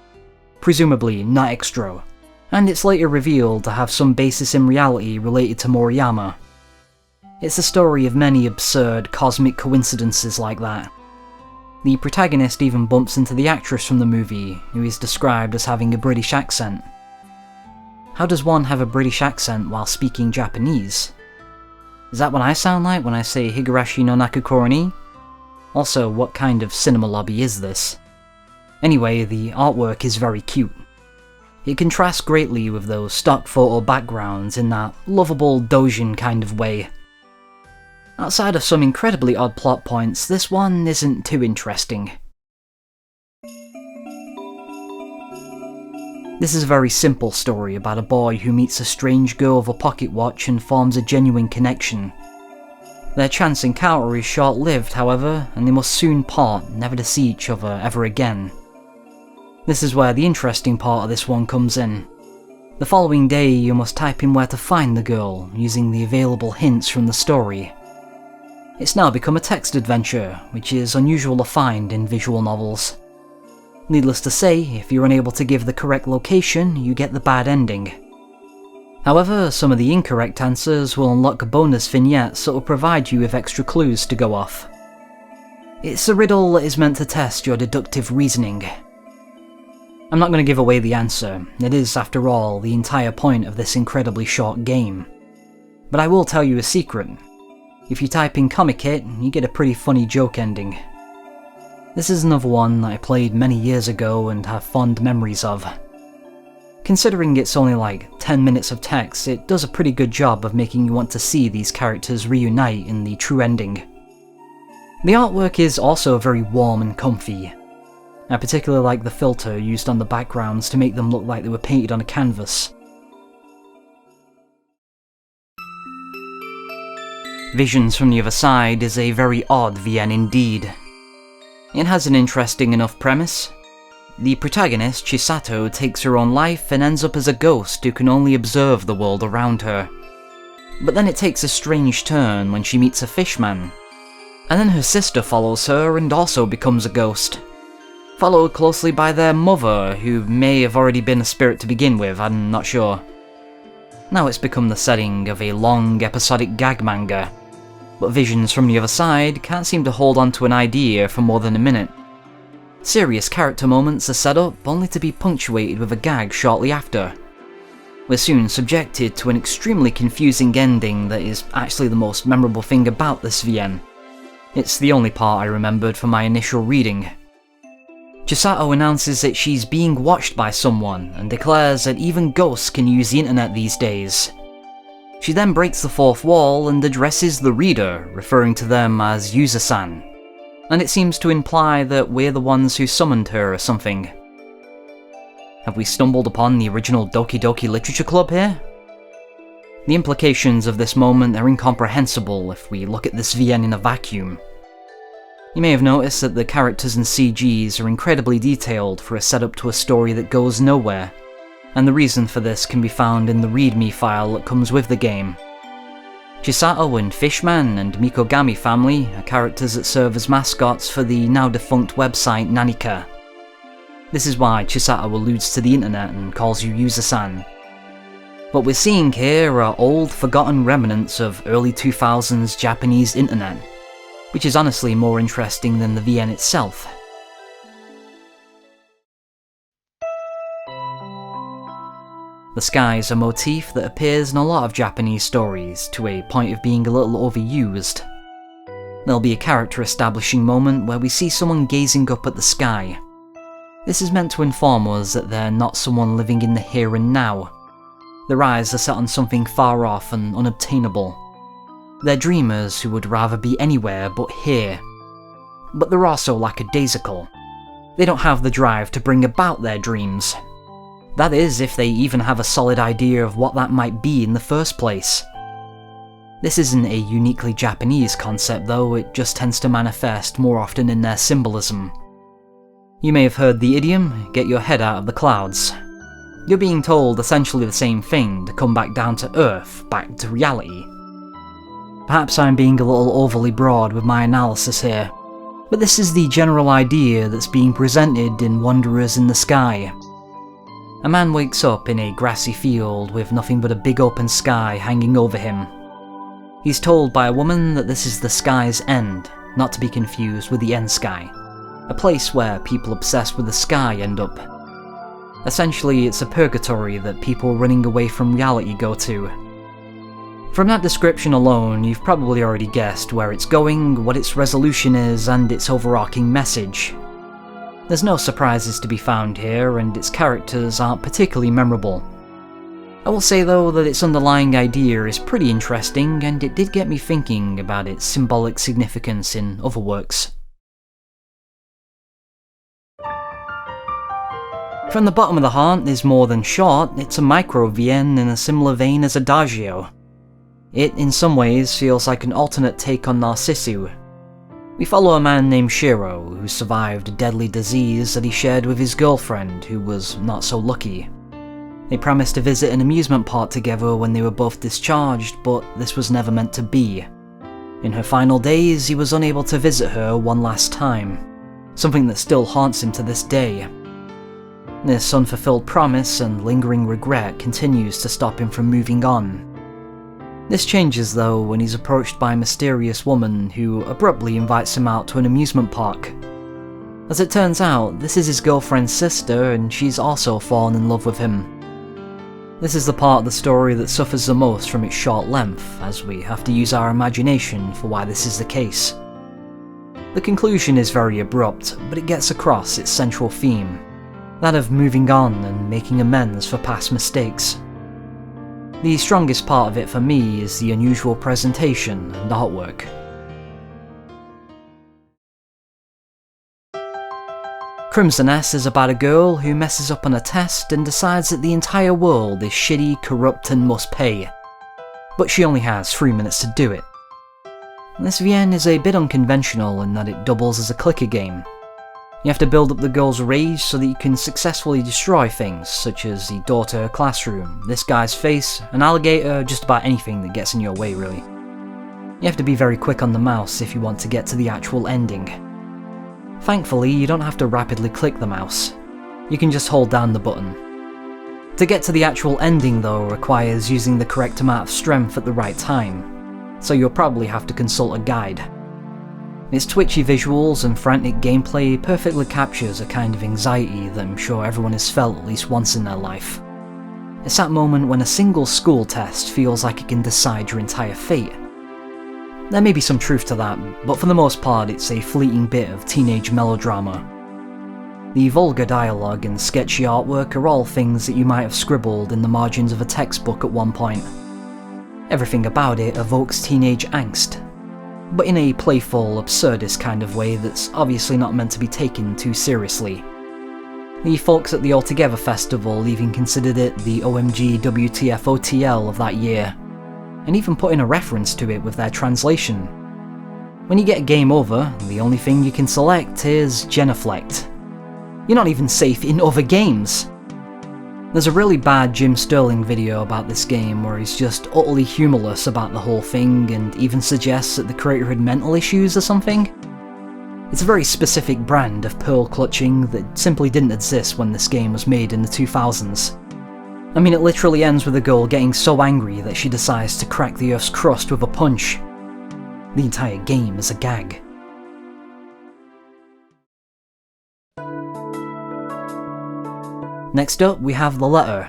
presumably not Extro, and it's later revealed to have some basis in reality related to Moriyama. It's a story of many absurd cosmic coincidences like that. The protagonist even bumps into the actress from the movie, who is described as having a British accent. How does one have a British accent while speaking Japanese? Is that what I sound like when I say Higurashi no Nakukoro ni? Also, what kind of cinema lobby is this? Anyway, the artwork is very cute. It contrasts greatly with those stock photo backgrounds in that lovable doujin kind of way. Outside of some incredibly odd plot points, this one isn't too interesting. This is a very simple story about a boy who meets a strange girl with a pocket watch and forms a genuine connection. Their chance encounter is short-lived, however, and they must soon part, never to see each other ever again. This is where the interesting part of this one comes in. The following day, you must type in where to find the girl, using the available hints from the story. It's now become a text adventure, which is unusual to find in visual novels. Needless to say, if you're unable to give the correct location, you get the bad ending. However, some of the incorrect answers will unlock bonus vignettes that will provide you with extra clues to go off. It's a riddle that is meant to test your deductive reasoning. I'm not going to give away the answer, it is, after all, the entire point of this incredibly short game. But I will tell you a secret. If you type in Comic Hit, you get a pretty funny joke ending. This is another one that I played many years ago and have fond memories of. Considering it's only like 10 minutes of text, it does a pretty good job of making you want to see these characters reunite in the true ending. The artwork is also very warm and comfy. I particularly like the filter used on the backgrounds to make them look like they were painted on a canvas. Visions from the Other Side is a very odd VN indeed. It has an interesting enough premise. The protagonist, Chisato, takes her own life and ends up as a ghost who can only observe the world around her. But then it takes a strange turn when she meets a fishman. And then her sister follows her and also becomes a ghost. Followed closely by their mother, who may have already been a spirit to begin with, I'm not sure. Now it's become the setting of a long episodic gag manga. But Visions from the Other Side can't seem to hold on to an idea for more than a minute. Serious character moments are set up only to be punctuated with a gag shortly after. We're soon subjected to an extremely confusing ending that is actually the most memorable thing about this VN. It's the only part I remembered from my initial reading. Chisato announces that she's being watched by someone and declares that even ghosts can use the internet these days. She then breaks the fourth wall and addresses the reader, referring to them as User-san, and it seems to imply that we're the ones who summoned her or something. Have we stumbled upon the original Doki Doki Literature Club here? The implications of this moment are incomprehensible if we look at this VN in a vacuum. You may have noticed that the characters and CGs are incredibly detailed for a setup to a story that goes nowhere, and the reason for this can be found in the README file that comes with the game. Chisato and Fishman and Mikogami family are characters that serve as mascots for the now-defunct website Nanika. This is why Chisato alludes to the internet and calls you User-san. What we're seeing here are old, forgotten remnants of early 2000s Japanese internet, which is honestly more interesting than the VN itself. The sky is a motif that appears in a lot of Japanese stories, to a point of being a little overused. There'll be a character establishing moment where we see someone gazing up at the sky. This is meant to inform us that they're not someone living in the here and now. Their eyes are set on something far off and unobtainable. They're dreamers who would rather be anywhere but here. But they're also lackadaisical. They don't have the drive to bring about their dreams. That is, if they even have a solid idea of what that might be in the first place. This isn't a uniquely Japanese concept though, it just tends to manifest more often in their symbolism. You may have heard the idiom, get your head out of the clouds. You're being told essentially the same thing to come back down to earth, back to reality. Perhaps I'm being a little overly broad with my analysis here, but this is the general idea that's being presented in Wanderers in the Sky. A man wakes up in a grassy field with nothing but a big open sky hanging over him. He's told by a woman that this is the sky's end, not to be confused with the end sky, a place where people obsessed with the sky end up. Essentially, it's a purgatory that people running away from reality go to. From that description alone, you've probably already guessed where it's going, what its resolution is, and its overarching message. There's no surprises to be found here, and its characters aren't particularly memorable. I will say though that its underlying idea is pretty interesting, and it did get me thinking about its symbolic significance in other works. From the Bottom of the Heart is more than short, it's a micro-VN in a similar vein as Adagio. It, in some ways, feels like an alternate take on Narcissu. We follow a man named Shiro, who survived a deadly disease that he shared with his girlfriend, who was not so lucky. They promised to visit an amusement park together when they were both discharged, but this was never meant to be. In her final days, he was unable to visit her one last time, something that still haunts him to this day. This unfulfilled promise and lingering regret continues to stop him from moving on. This changes though when he's approached by a mysterious woman who abruptly invites him out to an amusement park. As it turns out, this is his girlfriend's sister and she's also fallen in love with him. This is the part of the story that suffers the most from its short length, as we have to use our imagination for why this is the case. The conclusion is very abrupt, but it gets across its central theme, that of moving on and making amends for past mistakes. The strongest part of it for me is the unusual presentation and artwork. Crimsoness is about a girl who messes up on a test and decides that the entire world is shitty, corrupt and must pay. But she only has 3 minutes to do it. This VN is a bit unconventional in that it doubles as a clicker game. You have to build up the girl's rage so that you can successfully destroy things, such as the door to her classroom, this guy's face, an alligator, just about anything that gets in your way really. You have to be very quick on the mouse if you want to get to the actual ending. Thankfully, you don't have to rapidly click the mouse. You can just hold down the button. To get to the actual ending though requires using the correct amount of strength at the right time, so you'll probably have to consult a guide. Its twitchy visuals and frantic gameplay perfectly captures a kind of anxiety that I'm sure everyone has felt at least once in their life. It's that moment when a single school test feels like it can decide your entire fate. There may be some truth to that, but for the most part it's a fleeting bit of teenage melodrama. The vulgar dialogue and sketchy artwork are all things that you might have scribbled in the margins of a textbook at one point. Everything about it evokes teenage angst, but in a playful, absurdist kind of way that's obviously not meant to be taken too seriously. The folks at the Altogether Festival even considered it the OMGWTFOTL of that year, and even put in a reference to it with their translation. When you get game over, the only thing you can select is genuflect. You're not even safe in other games! There's a really bad Jim Sterling video about this game where he's just utterly humorless about the whole thing and even suggests that the creator had mental issues or something. It's a very specific brand of pearl clutching that simply didn't exist when this game was made in the 2000s. I mean, it literally ends with a girl getting so angry that she decides to crack the Earth's crust with a punch. The entire game is a gag. Next up, we have The Letter,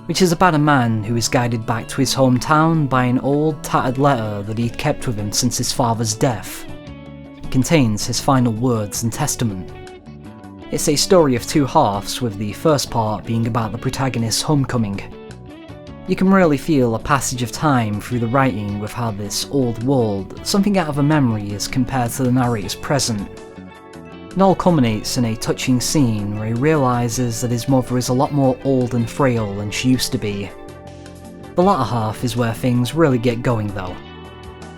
which is about a man who is guided back to his hometown by an old, tattered letter that he'd kept with him since his father's death. It contains his final words and testament. It's a story of two halves, with the first part being about the protagonist's homecoming. You can really feel a passage of time through the writing with how this old world, something out of a memory, is compared to the narrator's present. It all culminates in a touching scene where he realises that his mother is a lot more old and frail than she used to be. The latter half is where things really get going though.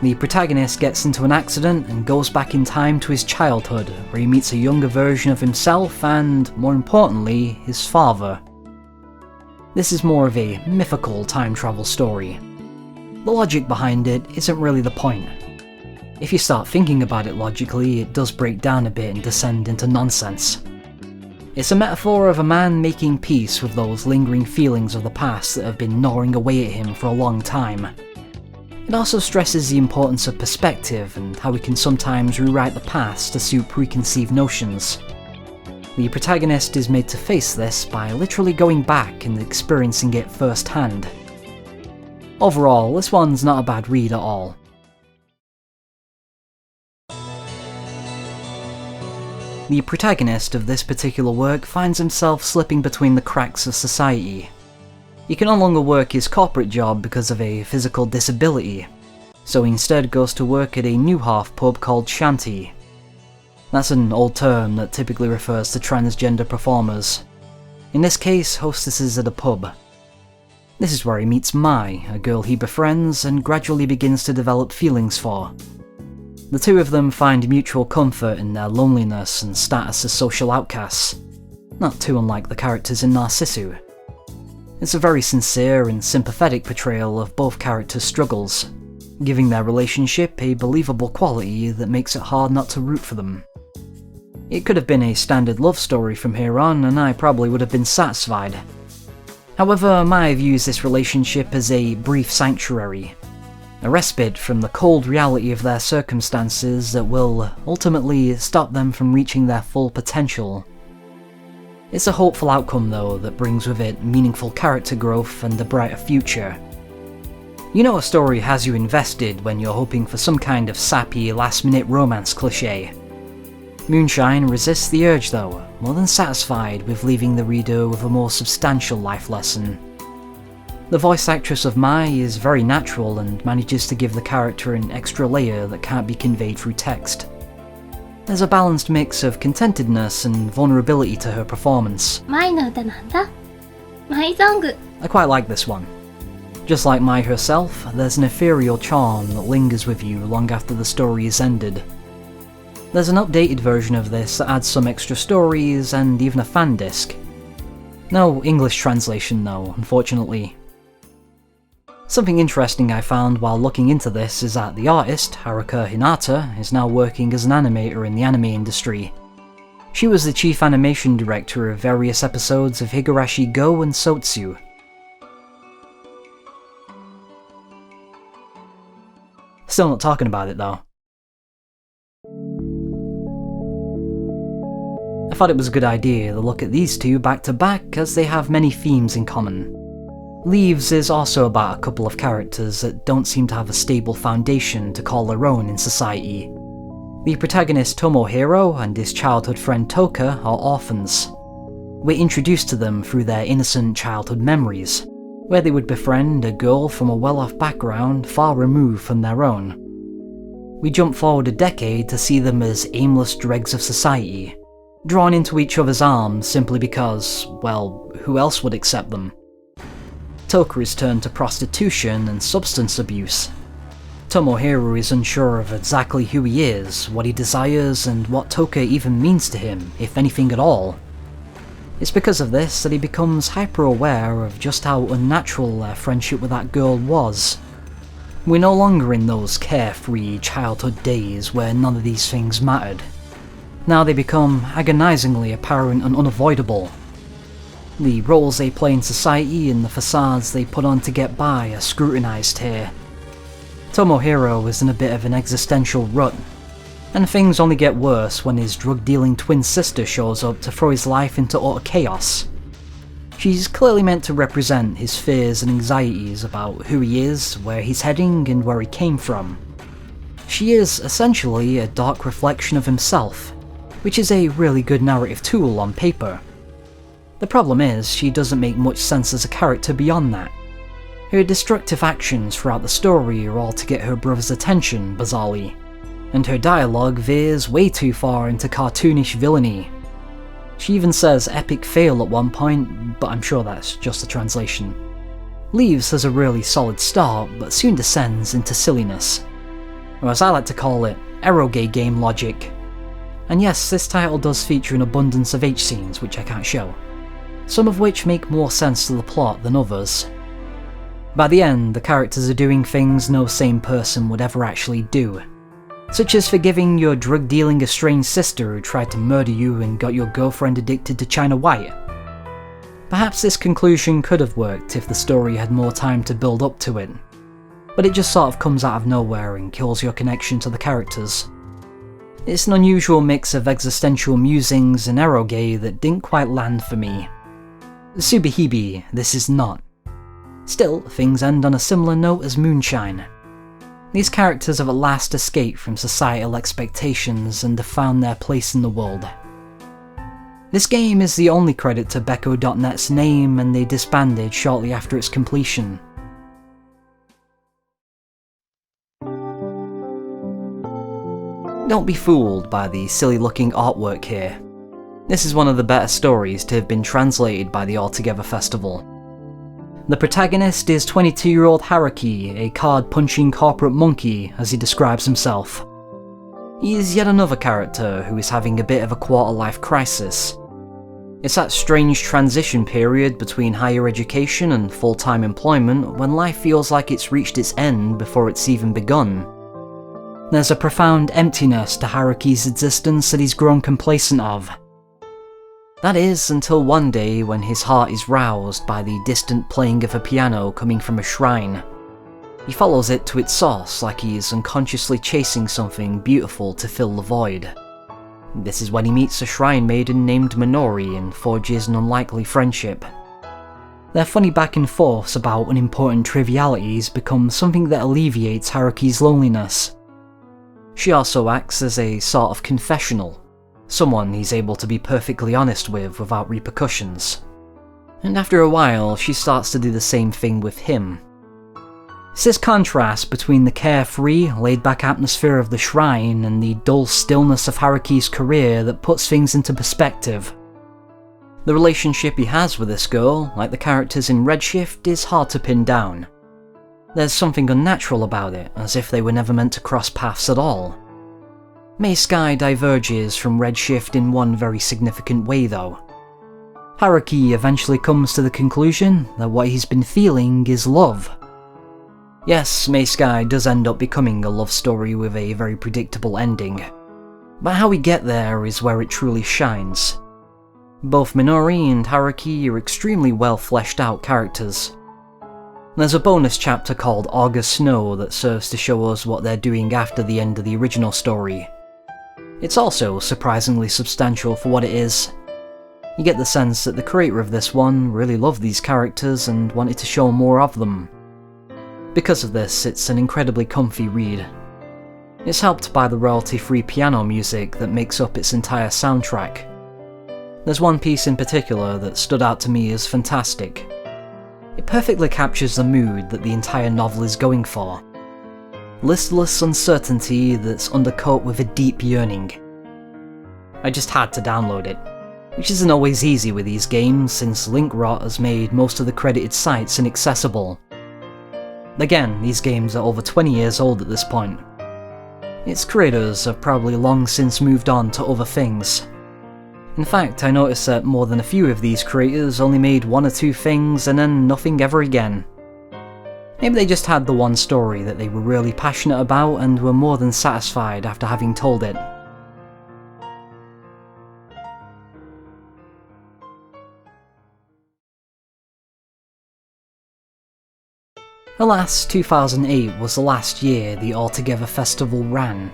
The protagonist gets into an accident and goes back in time to his childhood, where he meets a younger version of himself and, more importantly, his father. This is more of a mythical time travel story. The logic behind it isn't really the point. If you start thinking about it logically, it does break down a bit and descend into nonsense. It's a metaphor of a man making peace with those lingering feelings of the past that have been gnawing away at him for a long time. It also stresses the importance of perspective and how we can sometimes rewrite the past to suit preconceived notions. The protagonist is made to face this by literally going back and experiencing it firsthand. Overall, this one's not a bad read at all. The protagonist of this particular work finds himself slipping between the cracks of society. He can no longer work his corporate job because of a physical disability, so he instead goes to work at a new half pub called Shanty. That's an old term that typically refers to transgender performers. In this case, hostesses at a pub. This is where he meets Mai, a girl he befriends and gradually begins to develop feelings for. The two of them find mutual comfort in their loneliness and status as social outcasts, not too unlike the characters in Narcissu. It's a very sincere and sympathetic portrayal of both characters' struggles, giving their relationship a believable quality that makes it hard not to root for them. It could have been a standard love story from here on, and I probably would have been satisfied. However, Mai views this relationship as a brief sanctuary, a respite from the cold reality of their circumstances that will ultimately stop them from reaching their full potential. It's a hopeful outcome though that brings with it meaningful character growth and a brighter future. You know a story has you invested when you're hoping for some kind of sappy last-minute romance cliché. Moonshine resists the urge though, more than satisfied with leaving the reader with a more substantial life lesson. The voice actress of Mai is very natural and manages to give the character an extra layer that can't be conveyed through text. There's a balanced mix of contentedness and vulnerability to her performance. マイの歌なんだ。マイソング。 I quite like this one. Just like Mai herself, there's an ethereal charm that lingers with you long after the story is ended. There's an updated version of this that adds some extra stories and even a fan disc. No English translation though, unfortunately. Something interesting I found while looking into this is that the artist, Haruka Hinata, is now working as an animator in the anime industry. She was the chief animation director of various episodes of Higurashi Go and Sotsu. Still not talking about it though. thought it was a good idea to look at these two back to back as they have many themes in common. Leaves is also about a couple of characters that don't seem to have a stable foundation to call their own in society. The protagonist Tomohiro and his childhood friend Toka are orphans. We're introduced to them through their innocent childhood memories, where they would befriend a girl from a well-off background far removed from their own. We jump forward a decade to see them as aimless dregs of society, drawn into each other's arms simply because, well, who else would accept them? Toka is turned to prostitution and substance abuse. Tomohiro is unsure of exactly who he is, what he desires, and what Toka even means to him, if anything at all. It's because of this that he becomes hyper-aware of just how unnatural their friendship with that girl was. We're no longer in those carefree childhood days where none of these things mattered. Now they become agonizingly apparent and unavoidable. The roles they play in society and the facades they put on to get by are scrutinized here. Tomohiro is in a bit of an existential rut, and things only get worse when his drug-dealing twin sister shows up to throw his life into utter chaos. She's clearly meant to represent his fears and anxieties about who he is, where he's heading, and where he came from. She is essentially a dark reflection of himself, which is a really good narrative tool on paper. The problem is, she doesn't make much sense as a character beyond that. Her destructive actions throughout the story are all to get her brother's attention, bizarrely, and her dialogue veers way too far into cartoonish villainy. She even says epic fail at one point, but I'm sure that's just a translation. Leaves has a really solid start, but soon descends into silliness. Or as I like to call it, eroge game logic. And yes, this title does feature an abundance of H scenes which I can't show, some of which make more sense to the plot than others. By the end, the characters are doing things no sane person would ever actually do, such as forgiving your drug-dealing estranged sister who tried to murder you and got your girlfriend addicted to China White. Perhaps this conclusion could have worked if the story had more time to build up to it, but it just sort of comes out of nowhere and kills your connection to the characters. It's an unusual mix of existential musings and eroge that didn't quite land for me. Tsubihebe, this is not. Still, things end on a similar note as Moonshine. These characters have at last escaped from societal expectations and have found their place in the world. This game is the only credit to Becco.net's name, and they disbanded shortly after its completion. Don't be fooled by the silly looking artwork here. This is one of the better stories to have been translated by the Altogether Festival. The protagonist is 22-year-old Haruki, a card-punching corporate monkey, as he describes himself. He is yet another character who is having a bit of a quarter-life crisis. It's that strange transition period between higher education and full-time employment when life feels like it's reached its end before it's even begun. There's a profound emptiness to Haruki's existence that he's grown complacent of. That is, until one day when his heart is roused by the distant playing of a piano coming from a shrine. He follows it to its source like he is unconsciously chasing something beautiful to fill the void. This is when he meets a shrine maiden named Minori and forges an unlikely friendship. Their funny back and forths about unimportant trivialities become something that alleviates Haruki's loneliness. She also acts as a sort of confessional, someone he's able to be perfectly honest with without repercussions. And after a while, she starts to do the same thing with him. It's this contrast between the carefree, laid-back atmosphere of the shrine and the dull stillness of Haruki's career that puts things into perspective. The relationship he has with this girl, like the characters in Redshift, is hard to pin down. There's something unnatural about it, as if they were never meant to cross paths at all. May Sky diverges from Redshift in one very significant way though. Haruki eventually comes to the conclusion that what he's been feeling is love. Yes, May Sky does end up becoming a love story with a very predictable ending, but how we get there is where it truly shines. Both Minori and Haruki are extremely well fleshed out characters. There's a bonus chapter called August Snow that serves to show us what they're doing after the end of the original story. It's also surprisingly substantial for what it is. You get the sense that the creator of this one really loved these characters and wanted to show more of them. Because of this, it's an incredibly comfy read. It's helped by the royalty-free piano music that makes up its entire soundtrack. There's one piece in particular that stood out to me as fantastic. It perfectly captures the mood that the entire novel is going for. Listless uncertainty that's undercut with a deep yearning. I just had to download it, which isn't always easy with these games since link rot has made most of the credited sites inaccessible. Again, these games are over 20 years old at this point. Its creators have probably long since moved on to other things. In fact, I noticed that more than a few of these creators only made one or two things and then nothing ever again. Maybe they just had the one story that they were really passionate about and were more than satisfied after having told it. Alas, 2008 was the last year the Altogether Festival ran.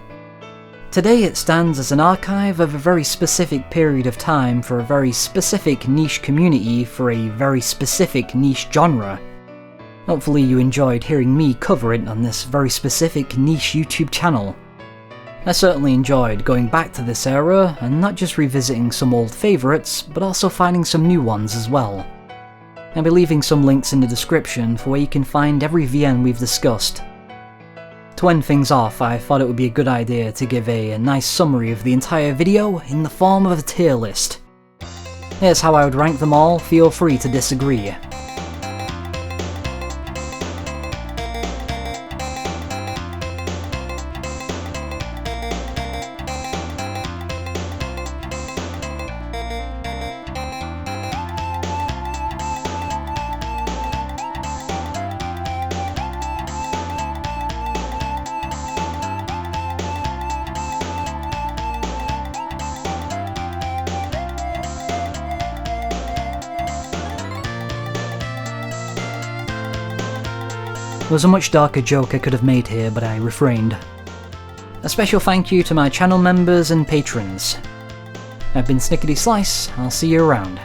Today it stands as an archive of a very specific period of time for a very specific niche community for a very specific niche genre. Hopefully you enjoyed hearing me cover it on this very specific niche YouTube channel. I certainly enjoyed going back to this era and not just revisiting some old favourites, but also finding some new ones as well. I'll be leaving some links in the description for where you can find every VN we've discussed. To end things off, I thought it would be a good idea to give a nice summary of the entire video in the form of a tier list. Here's how I would rank them all, feel free to disagree. There was a much darker joke I could have made here, but I refrained. A special thank you to my channel members and patrons. I've been Snickety Slice, I'll see you around.